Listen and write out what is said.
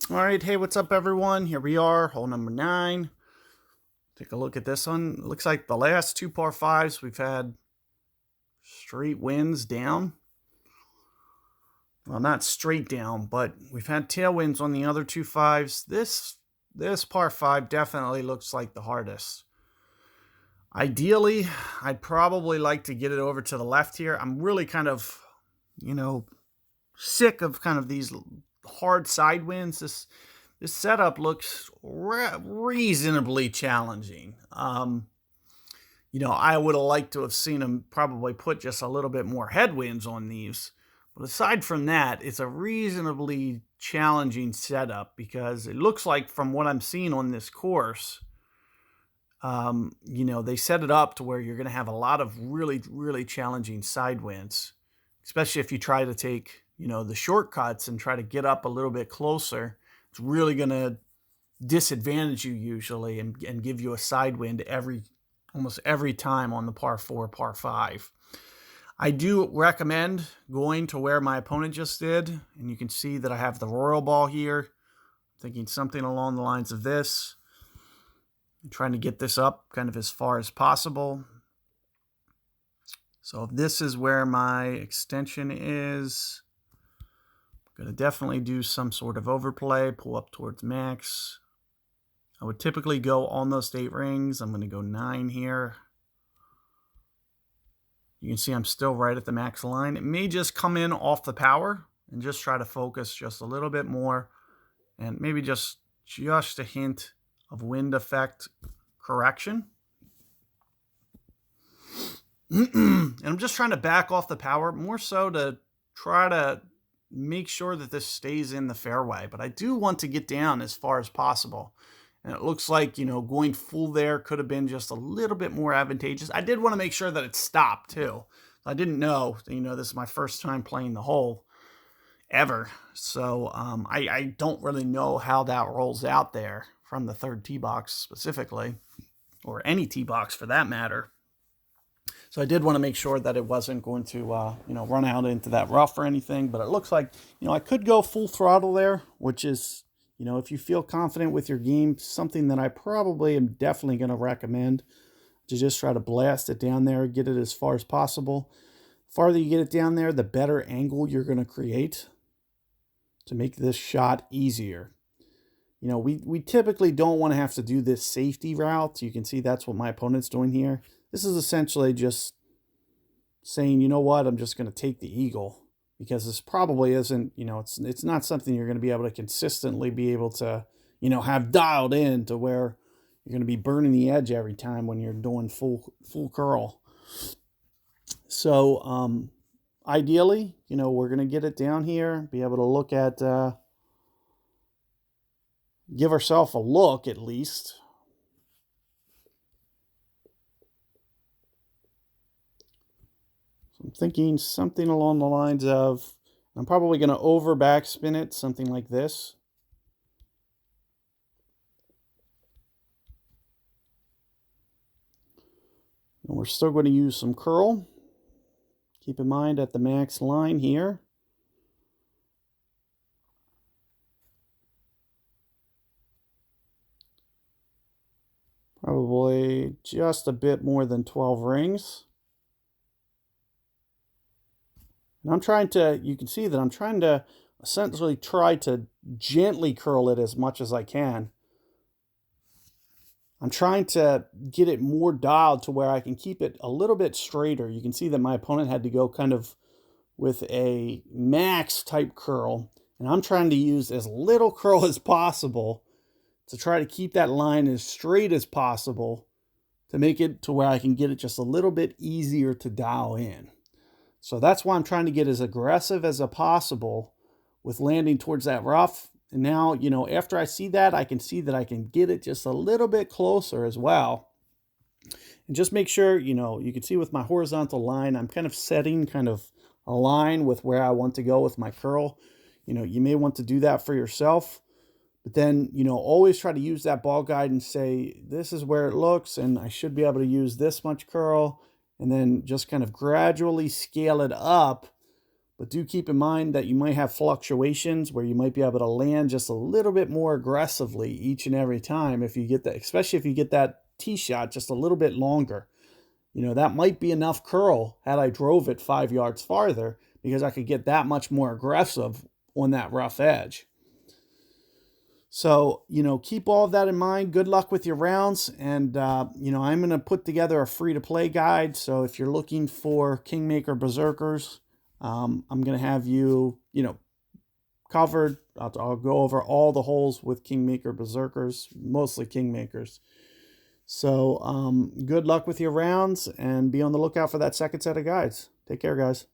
All right, hey, what's up, everyone? Here we are, hole number 9. Take a look at this one. It looks like the last two par 5s we've had straight winds down. Well, not straight down, but we've had tailwinds on the other two 5s. This par 5 definitely looks like the hardest. Ideally, I'd probably like to get it over to the left here. I'm really kind of, you know, sick of kind of these hard side winds. This setup looks reasonably challenging. I would have liked to have seen him probably put just a little bit more headwinds on these. But aside from that, it's a reasonably challenging setup because it looks like from what I'm seeing on this course, they set it up to where you're going to have a lot of really, really challenging side winds, especially if you try to take, the shortcuts and try to get up a little bit closer. It's really going to disadvantage you usually and give you a side wind almost every time on the par 4, par 5. I do recommend going to where my opponent just did, and you can see that I have the royal ball here. Thinking something along the lines of this. I'm trying to get this up kind of as far as possible. So if this is where my extension is, I'm going to definitely do some sort of overplay, pull up towards max. I would typically go almost 8 rings. I'm going to go 9 here. You can see I'm still right at the max line. It may just come in off the power and just try to focus just a little bit more and maybe just a hint of wind effect correction. And I'm just trying to back off the power more so to try to make sure that this stays in the fairway. But I do want to get down as far as possible. And it looks like, going full there could have been just a little bit more advantageous. I did want to make sure that it stopped, too. I didn't know, this is my first time playing the hole ever. So I don't really know how that rolls out there from the third tee box specifically, or any tee box for that matter. So I did want to make sure that it wasn't going to, run out into that rough or anything. But it looks like, I could go full throttle there, which is, if you feel confident with your game, something that I probably am definitely going to recommend to just try to blast it down there, get it as far as possible. The farther you get it down there, the better angle you're going to create to make this shot easier. We typically don't want to have to do this safety route. You can see that's what my opponent's doing here. This is essentially just saying, you know what, I'm just going to take the eagle. Because this probably isn't, it's not something you're going to be able to consistently be able to, have dialed in to where you're going to be burning the edge every time when you're doing full curl. So ideally, we're going to get it down here, be able to look at, give ourselves a look at least. I'm thinking something along the lines of, I'm probably going to over backspin it, something like this. And we're still going to use some curl. Keep in mind at the max line here. Probably just a bit more than 12 rings. And I'm trying to, you can see that I'm trying to essentially try to gently curl it as much as I can. I'm trying to get it more dialed to where I can keep it a little bit straighter. You can see that my opponent had to go kind of with a max type curl. And I'm trying to use as little curl as possible to try to keep that line as straight as possible to make it to where I can get it just a little bit easier to dial in. So that's why I'm trying to get as aggressive as possible with landing towards that rough. And now, after I see that, I can see that I can get it just a little bit closer as well. And just make sure, you can see with my horizontal line, I'm kind of setting kind of a line with where I want to go with my curl. You may want to do that for yourself. But then, always try to use that ball guide and say, this is where it looks, and I should be able to use this much curl. And then just kind of gradually scale it up, But do keep in mind that you might have fluctuations where you might be able to land just a little bit more aggressively each and every time if you get that, especially if you get that tee shot just a little bit longer. You know, that might be enough curl had I drove it 5 yards farther, because I could get that much more aggressive on that rough edge. So, you know, keep all of that in mind. Good luck with your rounds. And, you know, I'm going to put together a free-to-play guide. So if you're looking for Kingmaker Berserkers, I'm going to have you, you know, covered. I'll go over all the holes with Kingmaker Berserkers, mostly Kingmakers. So good luck with your rounds, and be on the lookout for that second set of guides. Take care, guys.